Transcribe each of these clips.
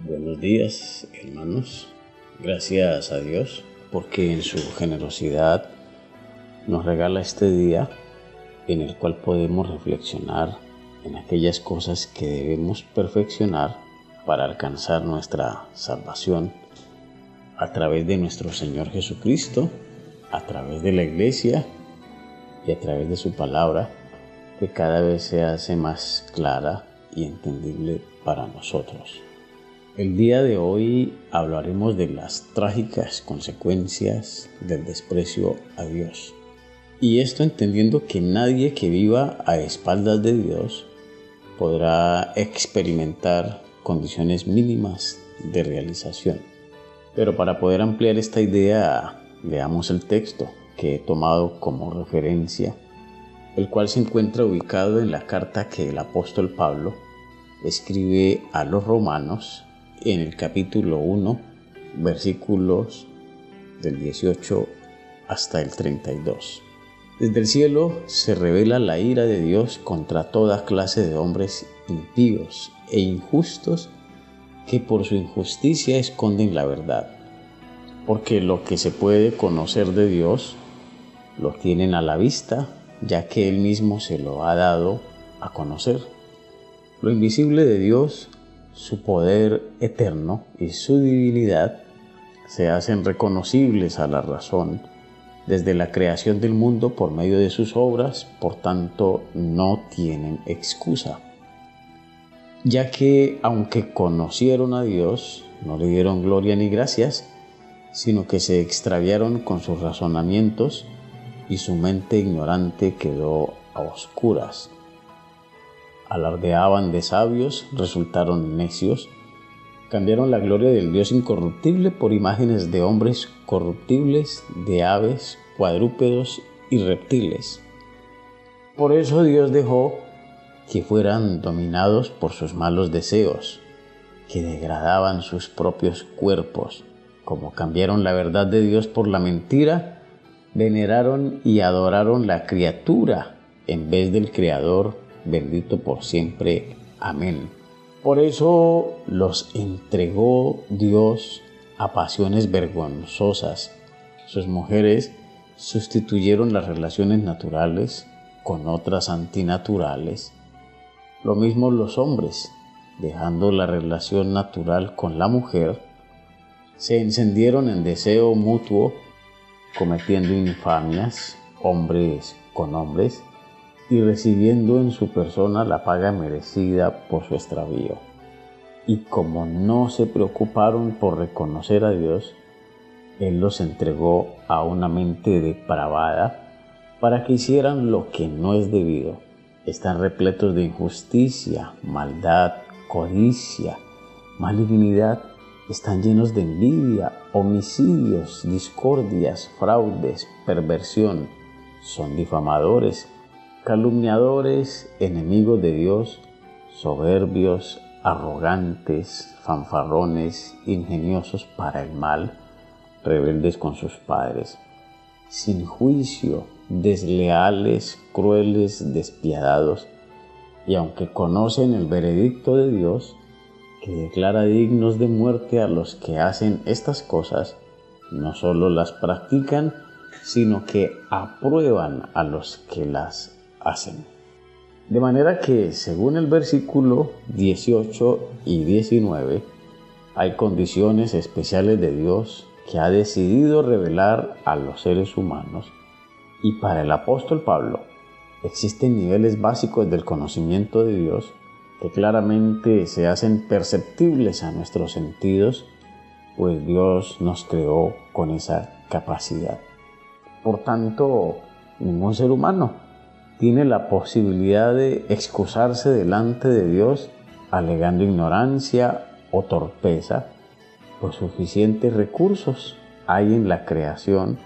Buenos días, hermanos. Gracias a Dios porque en su generosidad nos regala este día en el cual podemos reflexionar en aquellas cosas que debemos perfeccionar para alcanzar nuestra salvación a través de nuestro Señor Jesucristo, a través de la Iglesia y a través de su palabra, que cada vez se hace más clara y entendible para nosotros. El día de hoy hablaremos de las trágicas consecuencias del desprecio a Dios. Y esto entendiendo que nadie que viva a espaldas de Dios podrá experimentar condiciones mínimas de realización. Pero para poder ampliar esta idea, leamos el texto que he tomado como referencia, el cual se encuentra ubicado en la carta que el apóstol Pablo escribe a los romanos en el capítulo 1, versículos del 18 hasta el 32. Desde el cielo se revela la ira de Dios contra toda clase de hombres impíos e injustos que por su injusticia esconden la verdad. Porque lo que se puede conocer de Dios lo tienen a la vista, ya que Él mismo se lo ha dado a conocer. Lo invisible de Dios, su poder eterno y su divinidad se hacen reconocibles a la razón desde la creación del mundo por medio de sus obras, por tanto no tienen excusa. Ya que aunque conocieron a Dios, no le dieron gloria ni gracias, sino que se extraviaron con sus razonamientos y su mente ignorante quedó a oscuras. Alardeaban de sabios, resultaron necios, cambiaron la gloria del Dios incorruptible por imágenes de hombres corruptibles, de aves, cuadrúpedos y reptiles. Por eso Dios dejó que fueran dominados por sus malos deseos, que degradaban sus propios cuerpos. Como cambiaron la verdad de Dios por la mentira, veneraron y adoraron la criatura en vez del Creador, bendito por siempre. Amén. Por eso los entregó Dios a pasiones vergonzosas. Sus mujeres sustituyeron las relaciones naturales con otras antinaturales. Lo mismo los hombres, dejando la relación natural con la mujer, se encendieron en deseo mutuo, cometiendo infamias, hombres con hombres, y recibiendo en su persona la paga merecida por su extravío. Y como no se preocuparon por reconocer a Dios, Él los entregó a una mente depravada para que hicieran lo que no es debido. Están repletos de injusticia, maldad, codicia, malignidad. Están llenos de envidia, homicidios, discordias, fraudes, perversión. Son difamadores, calumniadores, enemigos de Dios, soberbios, arrogantes, fanfarrones, ingeniosos para el mal, rebeldes con sus padres, sin juicio, desleales, crueles, despiadados, y aunque conocen el veredicto de Dios, que declara dignos de muerte a los que hacen estas cosas, no solo las practican, sino que aprueban a los que las hacen. De manera que, según el versículo 18 y 19, hay condiciones especiales de Dios que ha decidido revelar a los seres humanos, y para el apóstol Pablo existen niveles básicos del conocimiento de Dios que claramente se hacen perceptibles a nuestros sentidos, pues Dios nos creó con esa capacidad. Por tanto, ningún ser humano tiene la posibilidad de excusarse delante de Dios alegando ignorancia o torpeza, pues suficientes recursos hay en la creación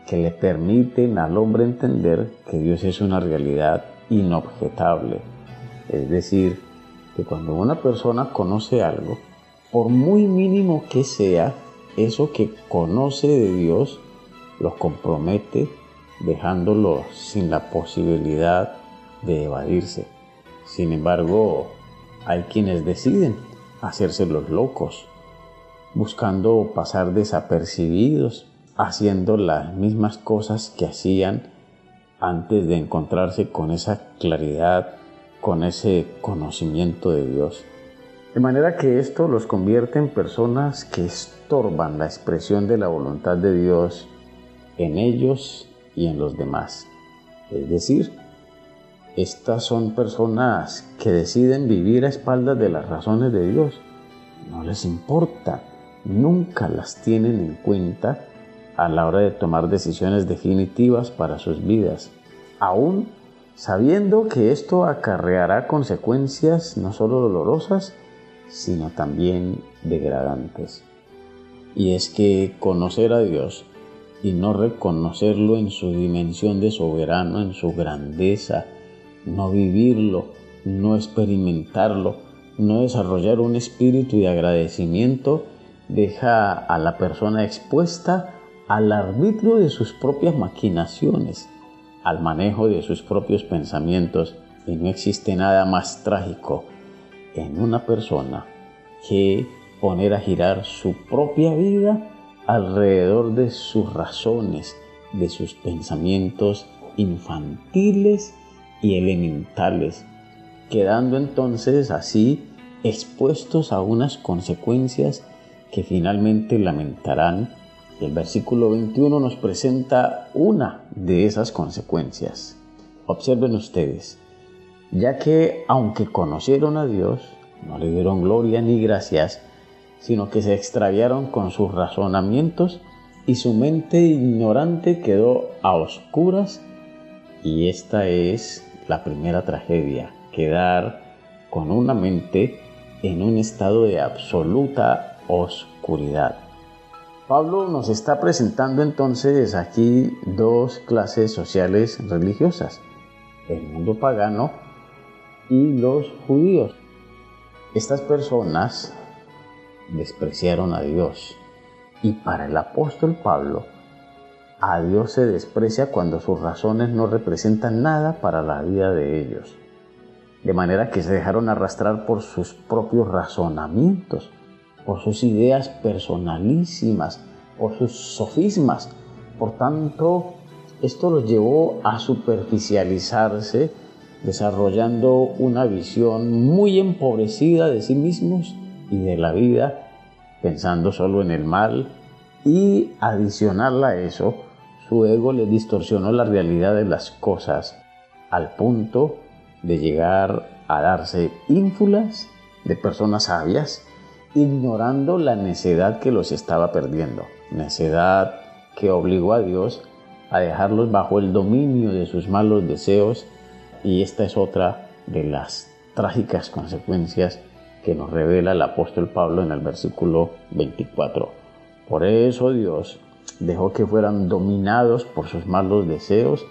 que le permiten al hombre entender que Dios es una realidad inobjetable. Es decir, que cuando una persona conoce algo, por muy mínimo que sea, eso que conoce de Dios los compromete, dejándolo sin la posibilidad de evadirse. Sin embargo, hay quienes deciden hacerse los locos, buscando pasar desapercibidos, haciendo las mismas cosas que hacían antes de encontrarse con esa claridad, con ese conocimiento de Dios. De manera que esto los convierte en personas que estorban la expresión de la voluntad de Dios en ellos y en los demás. Es decir, estas son personas que deciden vivir a espaldas de las razones de Dios. No les importa, nunca las tienen en cuenta a la hora de tomar decisiones definitivas para sus vidas, aún sabiendo que esto acarreará consecuencias no solo dolorosas, sino también degradantes. Y es que conocer a Dios y no reconocerlo en su dimensión de soberano, en su grandeza, no vivirlo, no experimentarlo, no desarrollar un espíritu de agradecimiento, deja a la persona expuesta al arbitrio de sus propias maquinaciones, al manejo de sus propios pensamientos, y no existe nada más trágico en una persona que poner a girar su propia vida alrededor de sus razones, de sus pensamientos infantiles y elementales, quedando entonces así expuestos a unas consecuencias que finalmente lamentarán. El versículo 21 nos presenta una de esas consecuencias. Observen ustedes, ya que aunque conocieron a Dios, no le dieron gloria ni gracias, sino que se extraviaron con sus razonamientos y su mente ignorante quedó a oscuras. Y esta es la primera tragedia, quedar con una mente en un estado de absoluta oscuridad. Pablo nos está presentando entonces aquí dos clases sociales religiosas, el mundo pagano y los judíos. Estas personas despreciaron a Dios, y para el apóstol Pablo, a Dios se desprecia cuando sus razones no representan nada para la vida de ellos, de manera que se dejaron arrastrar por sus propios razonamientos, por sus ideas personalísimas, por sus sofismas. Por tanto, esto los llevó a superficializarse, desarrollando una visión muy empobrecida de sí mismos y de la vida, pensando solo en el mal, y adicional a eso, su ego les distorsionó la realidad de las cosas, al punto de llegar a darse ínfulas de personas sabias, ignorando la necedad que los estaba perdiendo, necedad que obligó a Dios a dejarlos bajo el dominio de sus malos deseos. Y esta es otra de las trágicas consecuencias que nos revela el apóstol Pablo en el versículo 24. Por eso Dios dejó que fueran dominados por sus malos deseos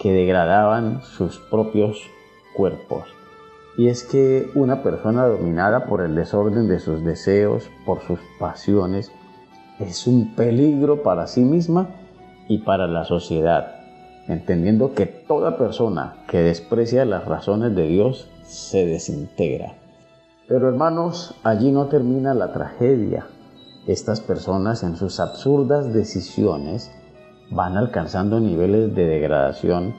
que degradaban sus propios cuerpos. Y es que una persona dominada por el desorden de sus deseos, por sus pasiones, es un peligro para sí misma y para la sociedad, entendiendo que toda persona que desprecia las razones de Dios se desintegra. Pero hermanos, allí no termina la tragedia. Estas personas en sus absurdas decisiones van alcanzando niveles de degradación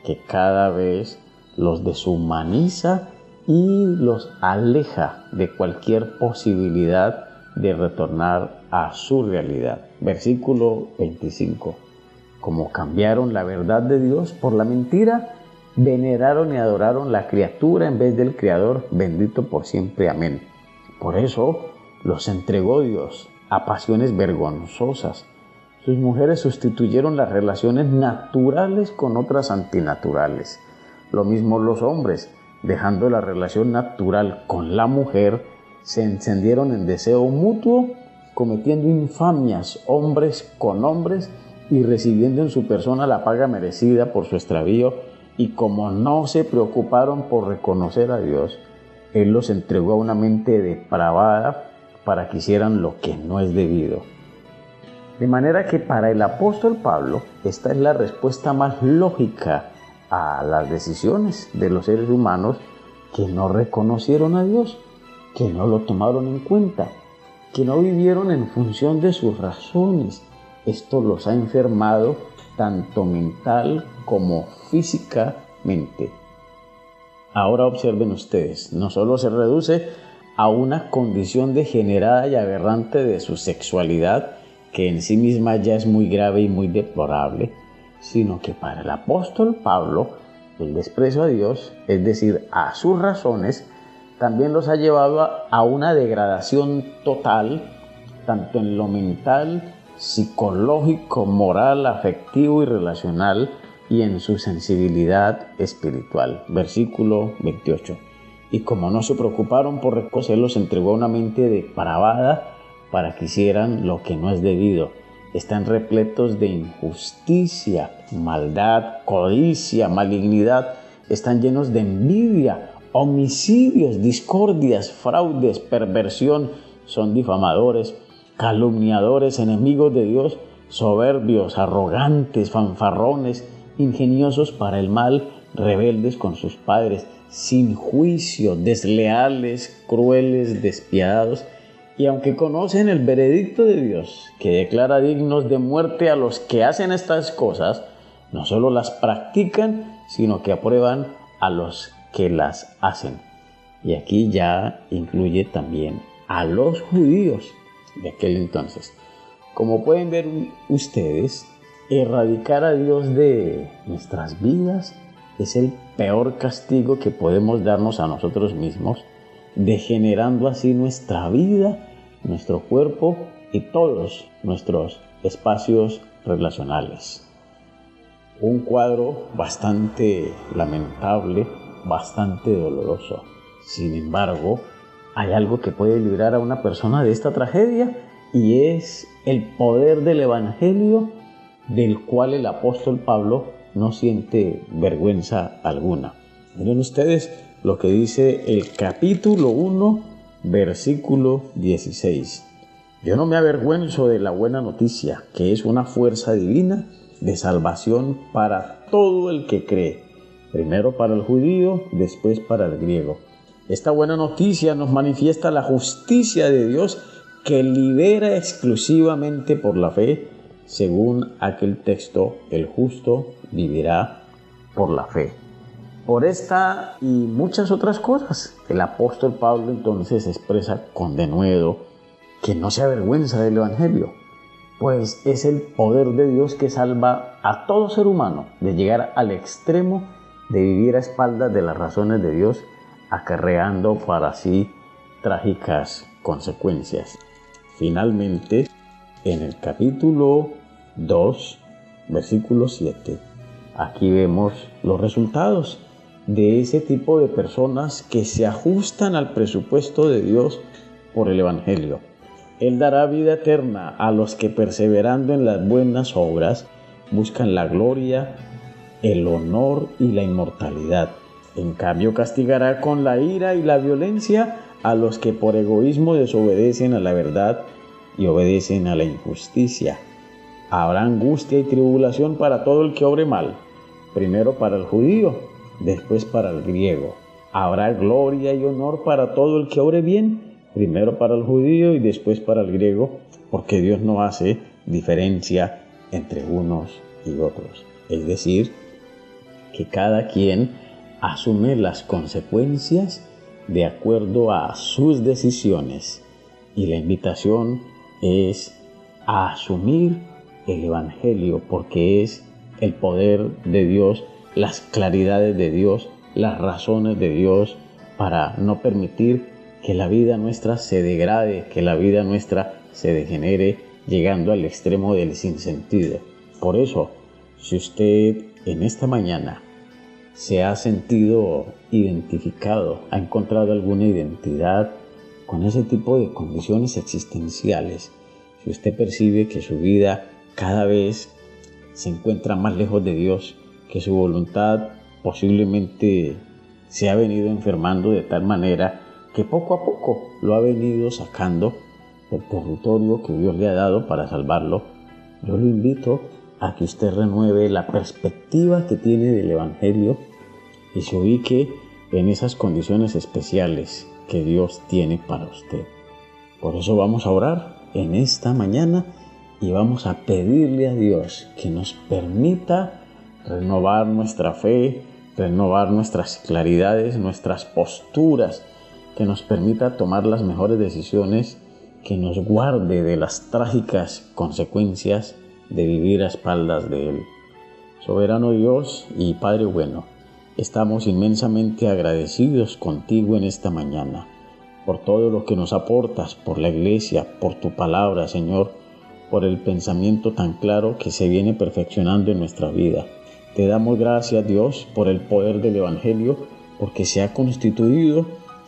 que cada vez los deshumaniza y los aleja de cualquier posibilidad de retornar a su realidad. Versículo 25. Como cambiaron la verdad de Dios por la mentira, veneraron y adoraron la criatura en vez del Creador, bendito por siempre. Amén. Por eso los entregó Dios a pasiones vergonzosas. Sus mujeres sustituyeron las relaciones naturales con otras antinaturales. Lo mismo los hombres, dejando la relación natural con la mujer, se encendieron en deseo mutuo, cometiendo infamias hombres con hombres y recibiendo en su persona la paga merecida por su extravío. Y como no se preocuparon por reconocer a Dios, Él los entregó a una mente depravada para que hicieran lo que no es debido. De manera que para el apóstol Pablo, esta es la respuesta más lógica a las decisiones de los seres humanos que no reconocieron a Dios. que no lo tomaron en cuenta, que no vivieron en función de sus razones. Esto los ha enfermado tanto mental como físicamente. Ahora observen ustedes, no solo se reduce a una condición degenerada y aberrante de su sexualidad, que en sí misma ya es muy grave y muy deplorable, sino que para el apóstol Pablo, el desprecio a Dios, es decir, a sus razones, también los ha llevado a una degradación total, tanto en lo mental, psicológico, moral, afectivo y relacional, y en su sensibilidad espiritual. Versículo 28. Y como no se preocuparon por reconocer, los entregó a una mente depravada para que hicieran lo que no es debido. Están repletos de injusticia, maldad, codicia, malignidad. Están llenos de envidia, homicidios, discordias, fraudes, perversión. Son difamadores, calumniadores, enemigos de Dios, soberbios, arrogantes, fanfarrones, ingeniosos para el mal, rebeldes con sus padres, sin juicio, desleales, crueles, despiadados. Y aunque conocen el veredicto de Dios, que declara dignos de muerte a los que hacen estas cosas, no solo las practican, sino que aprueban a los que las hacen. Y aquí ya incluye también a los judíos de aquel entonces. Como pueden ver ustedes, erradicar a Dios de nuestras vidas es el peor castigo que podemos darnos a nosotros mismos, degenerando así nuestra vida, nuestro cuerpo y todos nuestros espacios relacionales. Un cuadro bastante lamentable, bastante doloroso. Sin embargo, hay algo que puede librar a una persona de esta tragedia, y es el poder del Evangelio, del cual el apóstol Pablo no siente vergüenza alguna. Miren ustedes lo que dice el capítulo 1, versículo 16. Yo no me avergüenzo de la buena noticia, que es una fuerza divina de salvación para todo el que cree, primero para el judío, después para el griego. Esta buena noticia nos manifiesta la justicia de Dios, que libera exclusivamente por la fe. Según aquel texto, el justo vivirá por la fe. Por esta y muchas otras cosas, el apóstol Pablo entonces expresa con denuedo que no se avergüenza del Evangelio, pues es el poder de Dios que salva a todo ser humano de llegar al extremo de vivir a espaldas de las razones de Dios, acarreando para sí trágicas consecuencias. Finalmente, en el capítulo 2, versículo 7, aquí vemos los resultados de ese tipo de personas que se ajustan al presupuesto de Dios por el Evangelio. Él dará vida eterna a los que, perseverando en las buenas obras, buscan la gloria, el honor y la inmortalidad. En cambio, castigará con la ira y la violencia a los que por egoísmo desobedecen a la verdad y obedecen a la injusticia. Habrá angustia y tribulación para todo el que obre mal, primero para el judío, después para el griego. Habrá gloria y honor para todo el que obre bien, primero para el judío y después para el griego, porque Dios no hace diferencia entre unos y otros. Es decir, que cada quien asume las consecuencias de acuerdo a sus decisiones, y la invitación es a asumir el Evangelio, porque es el poder de Dios, las claridades de Dios, las razones de Dios, para no permitir que la vida nuestra se degrade, que la vida nuestra se degenere, llegando al extremo del sinsentido. Por eso, si usted en esta mañana se ha sentido identificado, ha encontrado alguna identidad con ese tipo de condiciones existenciales, si usted percibe que su vida cada vez se encuentra más lejos de Dios, que su voluntad posiblemente se ha venido enfermando de tal manera que poco a poco lo ha venido sacando del territorio que Dios le ha dado para salvarlo, yo lo invito a que usted renueve la perspectiva que tiene del Evangelio y se ubique en esas condiciones especiales que Dios tiene para usted. Por eso vamos a orar en esta mañana y vamos a pedirle a Dios que nos permita renovar nuestra fe, renovar nuestras claridades, nuestras posturas, que nos permita tomar las mejores decisiones, que nos guarde de las trágicas consecuencias de vivir a espaldas de Él. Soberano Dios y Padre bueno, estamos inmensamente agradecidos contigo en esta mañana, por todo lo que nos aportas, por la iglesia, por tu palabra, Señor, por el pensamiento tan claro que se viene perfeccionando en nuestra vida. Te damos gracias, Dios, por el poder del Evangelio, porque se ha constituido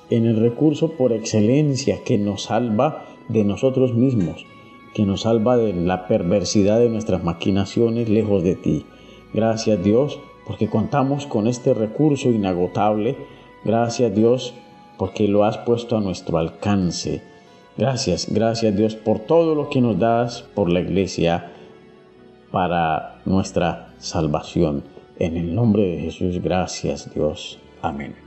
en el recurso por excelencia que nos salva de nosotros mismos, que nos salva de la perversidad de nuestras maquinaciones lejos de ti. Gracias, Dios, porque contamos con este recurso inagotable. Gracias, Dios, porque lo has puesto a nuestro alcance. Gracias, Dios, por todo lo que nos das por la iglesia para nuestra salvación. En el nombre de Jesús, gracias, Dios. Amén.